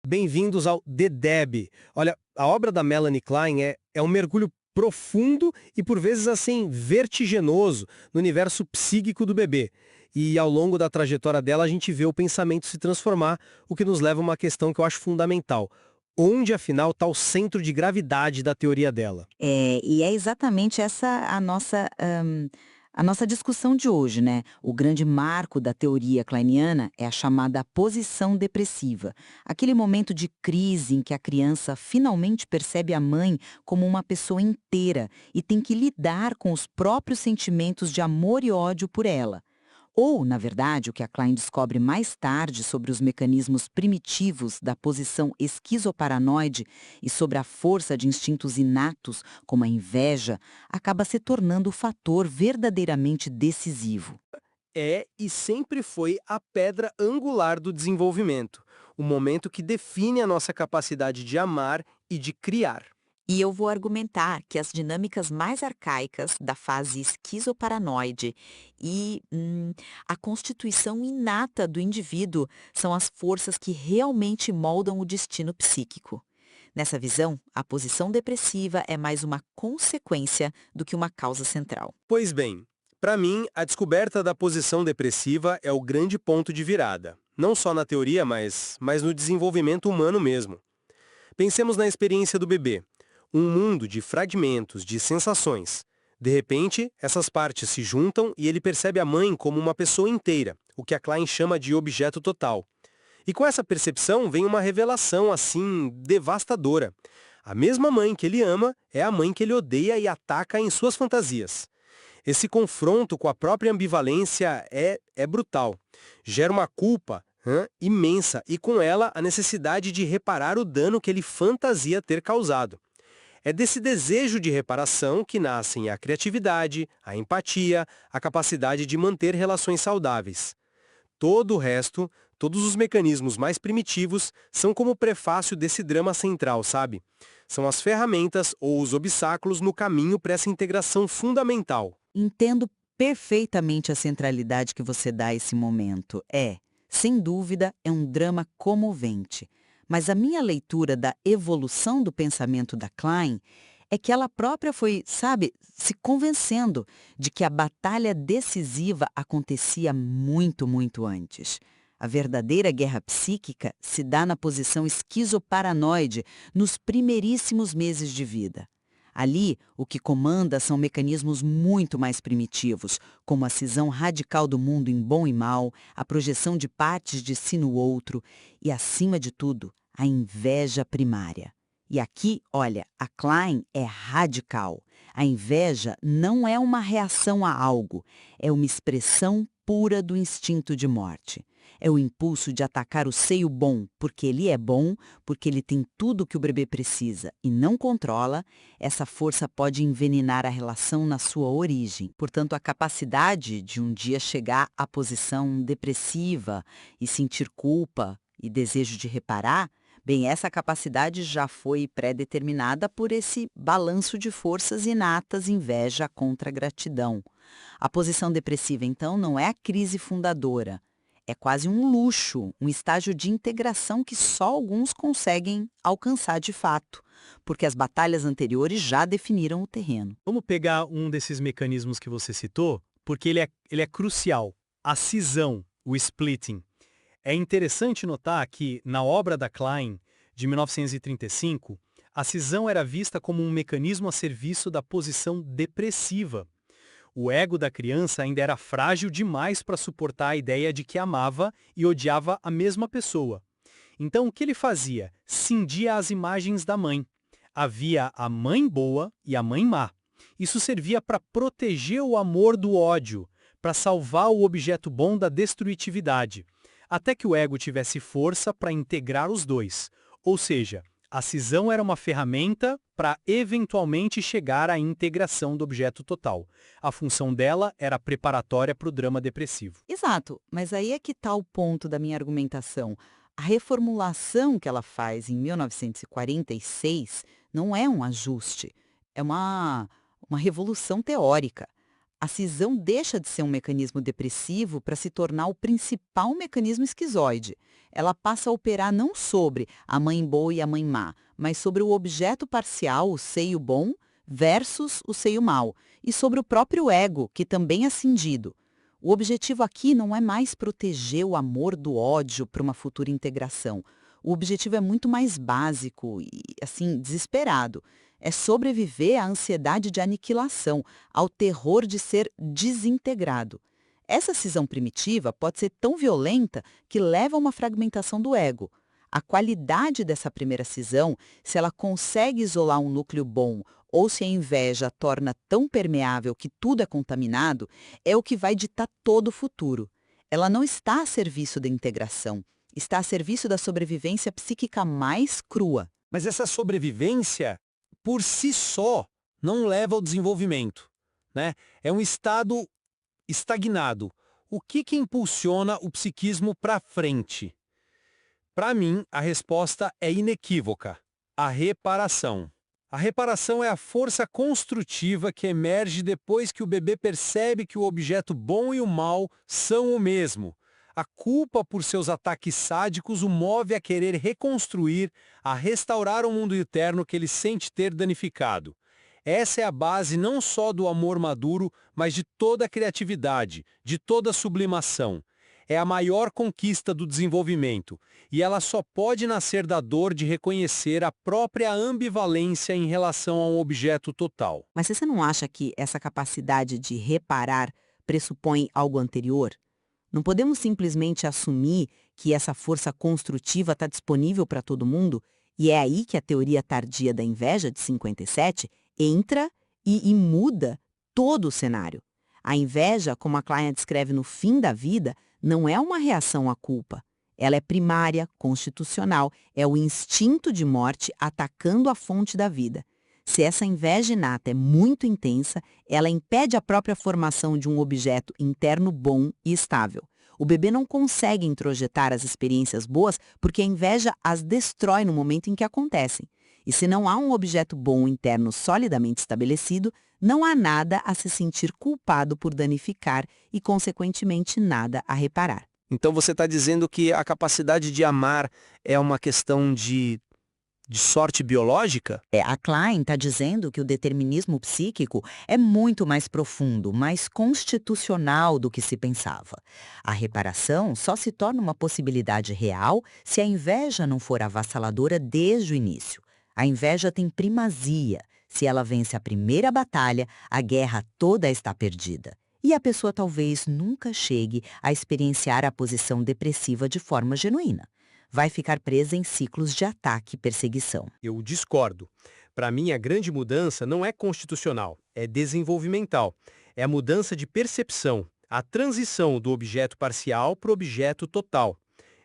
Bem-vindos ao The Deb. Olha, a obra da Melanie Klein é um mergulho profundo e, por vezes, assim, vertiginoso no universo psíquico do bebê. E, ao longo da trajetória dela, a gente vê o pensamento se transformar, o que nos leva a uma questão que eu acho fundamental. Onde, afinal, está o centro de gravidade da teoria dela? E é exatamente essa a nossa discussão de hoje, né? O grande marco da teoria kleiniana é a chamada posição depressiva, aquele momento de crise em que a criança finalmente percebe a mãe como uma pessoa inteira e tem que lidar com os próprios sentimentos de amor e ódio por ela. Ou, na verdade, o que a Klein descobre mais tarde sobre os mecanismos primitivos da posição esquizoparanoide e sobre a força de instintos inatos, como a inveja, acaba se tornando o fator verdadeiramente decisivo. É e sempre foi a pedra angular do desenvolvimento, o momento que define a nossa capacidade de amar e de criar. E eu vou argumentar que as dinâmicas mais arcaicas da fase esquizoparanoide e a constituição inata do indivíduo são as forças que realmente moldam o destino psíquico. Nessa visão, a posição depressiva é mais uma consequência do que uma causa central. Pois bem, para mim, a descoberta da posição depressiva é o grande ponto de virada, não só na teoria, mas no desenvolvimento humano mesmo. Pensemos na experiência do bebê, um mundo de fragmentos, de sensações. De repente, essas partes se juntam e ele percebe a mãe como uma pessoa inteira, o que a Klein chama de objeto total. E com essa percepção vem uma revelação, assim, devastadora. A mesma mãe que ele ama é a mãe que ele odeia e ataca em suas fantasias. Esse confronto com a própria ambivalência é brutal. Gera uma culpa imensa e, com ela, a necessidade de reparar o dano que ele fantasia ter causado. É desse desejo de reparação que nascem a criatividade, a empatia, a capacidade de manter relações saudáveis. Todo o resto, todos os mecanismos mais primitivos, são como o prefácio desse drama central, sabe? São as ferramentas ou os obstáculos no caminho para essa integração fundamental. Entendo perfeitamente a centralidade que você dá a esse momento. Sem dúvida, é um drama comovente. Mas a minha leitura da evolução do pensamento da Klein é que ela própria foi, sabe, se convencendo de que a batalha decisiva acontecia muito, muito antes. A verdadeira guerra psíquica se dá na posição esquizoparanoide nos primeiríssimos meses de vida. Ali, o que comanda são mecanismos muito mais primitivos, como a cisão radical do mundo em bom e mal, a projeção de partes de si no outro e, acima de tudo, a inveja primária. E aqui, olha, a Klein é radical. A inveja não é uma reação a algo, é uma expressão pura do instinto de morte. É o impulso de atacar o seio bom, porque ele é bom, porque ele tem tudo o que o bebê precisa e não controla. Essa força pode envenenar a relação na sua origem. Portanto, a capacidade de um dia chegar à posição depressiva e sentir culpa e desejo de reparar, bem, essa capacidade já foi pré-determinada por esse balanço de forças inatas, inveja contra gratidão. A posição depressiva, então, não é a crise fundadora. É quase um luxo, um estágio de integração que só alguns conseguem alcançar de fato, porque as batalhas anteriores já definiram o terreno. Vamos pegar um desses mecanismos que você citou, porque ele é crucial. A cisão, o splitting. É interessante notar que, na obra da Klein, de 1935, a cisão era vista como um mecanismo a serviço da posição depressiva. O ego da criança ainda era frágil demais para suportar a ideia de que amava e odiava a mesma pessoa. Então, o que ele fazia? Cindia as imagens da mãe. Havia a mãe boa e a mãe má. Isso servia para proteger o amor do ódio, para salvar o objeto bom da destrutividade, até que o ego tivesse força para integrar os dois. Ou seja, a cisão era uma ferramenta para eventualmente chegar à integração do objeto total. A função dela era preparatória para o drama depressivo. Exato, mas aí é que está o ponto da minha argumentação. A reformulação que ela faz em 1946 não é um ajuste, é uma revolução teórica. A cisão deixa de ser um mecanismo depressivo para se tornar o principal mecanismo esquizoide. Ela passa a operar não sobre a mãe boa e a mãe má, mas sobre o objeto parcial, o seio bom, versus o seio mau, e sobre o próprio ego, que também é cindido. O objetivo aqui não é mais proteger o amor do ódio para uma futura integração. O objetivo é muito mais básico e, assim, desesperado. É sobreviver à ansiedade de aniquilação, ao terror de ser desintegrado. Essa cisão primitiva pode ser tão violenta que leva a uma fragmentação do ego. A qualidade dessa primeira cisão, se ela consegue isolar um núcleo bom ou se a inveja a torna tão permeável que tudo é contaminado, é o que vai ditar todo o futuro. Ela não está a serviço da integração, está a serviço da sobrevivência psíquica mais crua. Mas essa sobrevivência, por si só, não leva ao desenvolvimento, né? É um estado estagnado. O que impulsiona o psiquismo para frente? Para mim, a resposta é inequívoca: a reparação. A reparação é a força construtiva que emerge depois que o bebê percebe que o objeto bom e o mal são o mesmo. A culpa por seus ataques sádicos o move a querer reconstruir, a restaurar o mundo interno que ele sente ter danificado. Essa é a base não só do amor maduro, mas de toda a criatividade, de toda a sublimação. É a maior conquista do desenvolvimento, e ela só pode nascer da dor de reconhecer a própria ambivalência em relação a um objeto total. Mas você não acha que essa capacidade de reparar pressupõe algo anterior? Não podemos simplesmente assumir que essa força construtiva está disponível para todo mundo, e é aí que a teoria tardia da inveja de 57 entra e muda todo o cenário. A inveja, como a Klein descreve no fim da vida, não é uma reação à culpa. Ela é primária, constitucional, é o instinto de morte atacando a fonte da vida. Se essa inveja inata é muito intensa, ela impede a própria formação de um objeto interno bom e estável. O bebê não consegue introjetar as experiências boas porque a inveja as destrói no momento em que acontecem. E se não há um objeto bom interno solidamente estabelecido, não há nada a se sentir culpado por danificar e, consequentemente, nada a reparar. Então você está dizendo que a capacidade de amar é uma questão de sorte biológica? A Klein está dizendo que o determinismo psíquico é muito mais profundo, mais constitucional do que se pensava. A reparação só se torna uma possibilidade real se a inveja não for avassaladora desde o início. A inveja tem primazia. Se ela vence a primeira batalha, a guerra toda está perdida. E a pessoa talvez nunca chegue a experienciar a posição depressiva de forma genuína. Vai ficar presa em ciclos de ataque e perseguição. Eu discordo. Para mim, a grande mudança não é constitucional, é desenvolvimental. É a mudança de percepção, a transição do objeto parcial para o objeto total.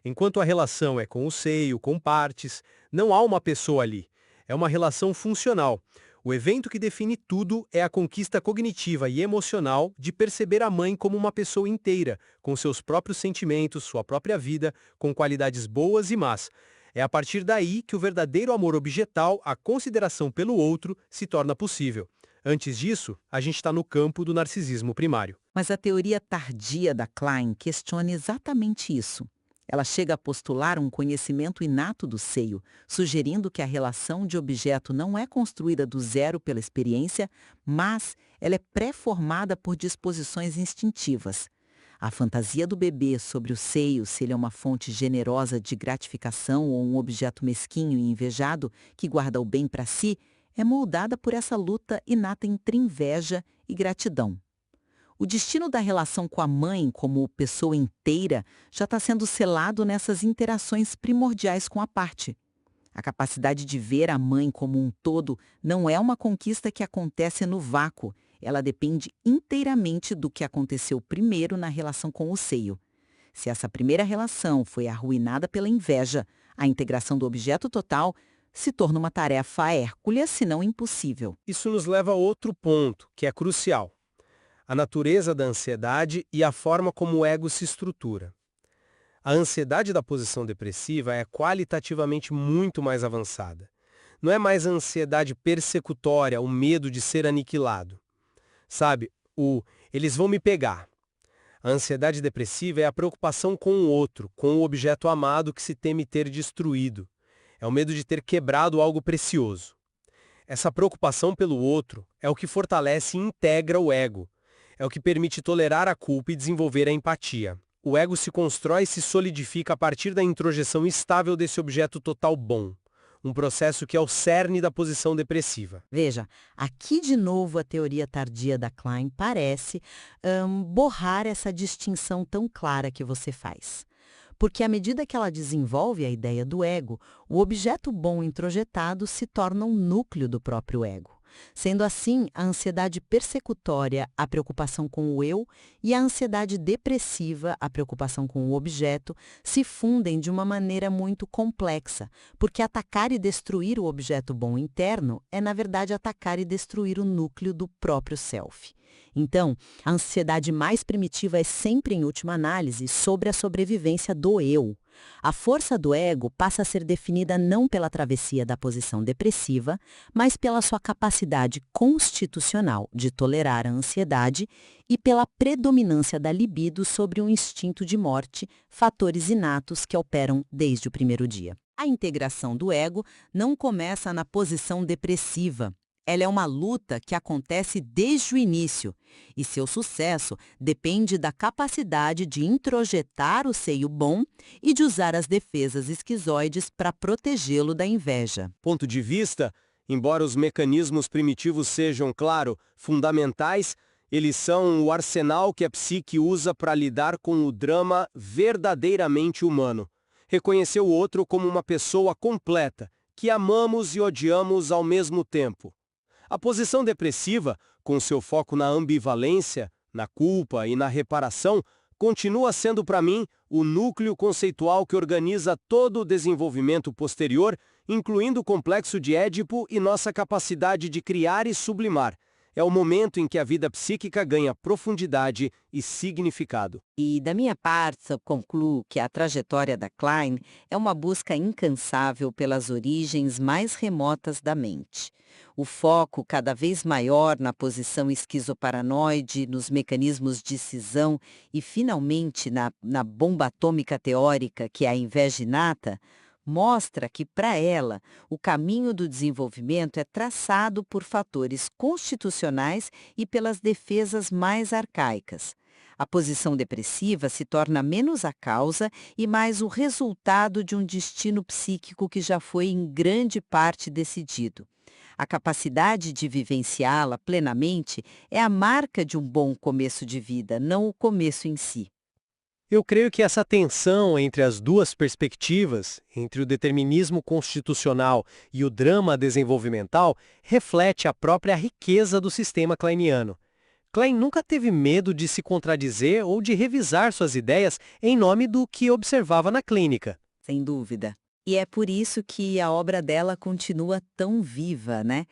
Enquanto a relação é com o seio, com partes, não há uma pessoa ali. É uma relação funcional. O evento que define tudo é a conquista cognitiva e emocional de perceber a mãe como uma pessoa inteira, com seus próprios sentimentos, sua própria vida, com qualidades boas e más. É a partir daí que o verdadeiro amor objetal, a consideração pelo outro, se torna possível. Antes disso, a gente está no campo do narcisismo primário. Mas a teoria tardia da Klein questiona exatamente isso. Ela chega a postular um conhecimento inato do seio, sugerindo que a relação de objeto não é construída do zero pela experiência, mas ela é pré-formada por disposições instintivas. A fantasia do bebê sobre o seio, se ele é uma fonte generosa de gratificação ou um objeto mesquinho e invejado que guarda o bem para si, é moldada por essa luta inata entre inveja e gratidão. O destino da relação com a mãe como pessoa inteira já está sendo selado nessas interações primordiais com a parte. A capacidade de ver a mãe como um todo não é uma conquista que acontece no vácuo. Ela depende inteiramente do que aconteceu primeiro na relação com o seio. Se essa primeira relação foi arruinada pela inveja, a integração do objeto total se torna uma tarefa hércula, se não impossível. Isso nos leva a outro ponto, que é crucial: a natureza da ansiedade e a forma como o ego se estrutura. A ansiedade da posição depressiva é qualitativamente muito mais avançada. Não é mais a ansiedade persecutória, o medo de ser aniquilado. Sabe, o Eles vão me pegar. A ansiedade depressiva é a preocupação com o outro, com o objeto amado que se teme ter destruído. É o medo de ter quebrado algo precioso. Essa preocupação pelo outro é o que fortalece e integra o ego. É o que permite tolerar a culpa e desenvolver a empatia. O ego se constrói e se solidifica a partir da introjeção estável desse objeto total bom. Um processo que é o cerne da posição depressiva. Veja, aqui de novo a teoria tardia da Klein parece borrar essa distinção tão clara que você faz. Porque à medida que ela desenvolve a ideia do ego, o objeto bom introjetado se torna um núcleo do próprio ego. Sendo assim, a ansiedade persecutória, a preocupação com o eu, e a ansiedade depressiva, a preocupação com o objeto, se fundem de uma maneira muito complexa, porque atacar e destruir o objeto bom interno é, na verdade, atacar e destruir o núcleo do próprio self. Então, a ansiedade mais primitiva é sempre, em última análise, sobre a sobrevivência do eu. A força do ego passa a ser definida não pela travessia da posição depressiva, mas pela sua capacidade constitucional de tolerar a ansiedade e pela predominância da libido sobre o instinto de morte, fatores inatos que operam desde o primeiro dia. A integração do ego não começa na posição depressiva. Ela é uma luta que acontece desde o início, e seu sucesso depende da capacidade de introjetar o seio bom e de usar as defesas esquizoides para protegê-lo da inveja. Ponto de vista, embora os mecanismos primitivos sejam, claro, fundamentais, eles são o arsenal que a psique usa para lidar com o drama verdadeiramente humano. Reconhecer o outro como uma pessoa completa, que amamos e odiamos ao mesmo tempo. A posição depressiva, com seu foco na ambivalência, na culpa e na reparação, continua sendo para mim o núcleo conceitual que organiza todo o desenvolvimento posterior, incluindo o complexo de Édipo e nossa capacidade de criar e sublimar. É o momento em que a vida psíquica ganha profundidade e significado. E, da minha parte, eu concluo que a trajetória da Klein é uma busca incansável pelas origens mais remotas da mente. O foco cada vez maior na posição esquizoparanoide, nos mecanismos de cisão e, finalmente, na bomba atômica teórica, que é a inveja inata, mostra que, para ela, o caminho do desenvolvimento é traçado por fatores constitucionais e pelas defesas mais arcaicas. A posição depressiva se torna menos a causa e mais o resultado de um destino psíquico que já foi em grande parte decidido. A capacidade de vivenciá-la plenamente é a marca de um bom começo de vida, não o começo em si. Eu creio que essa tensão entre as duas perspectivas, entre o determinismo constitucional e o drama desenvolvimental, reflete a própria riqueza do sistema kleiniano. Klein nunca teve medo de se contradizer ou de revisar suas ideias em nome do que observava na clínica. Sem dúvida. E é por isso que a obra dela continua tão viva, né?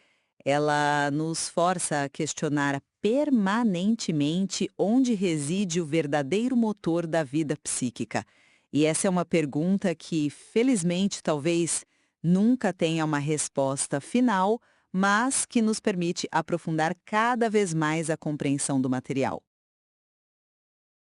Ela nos força a questionar permanentemente onde reside o verdadeiro motor da vida psíquica. E essa é uma pergunta que, felizmente, talvez nunca tenha uma resposta final, mas que nos permite aprofundar cada vez mais a compreensão do material.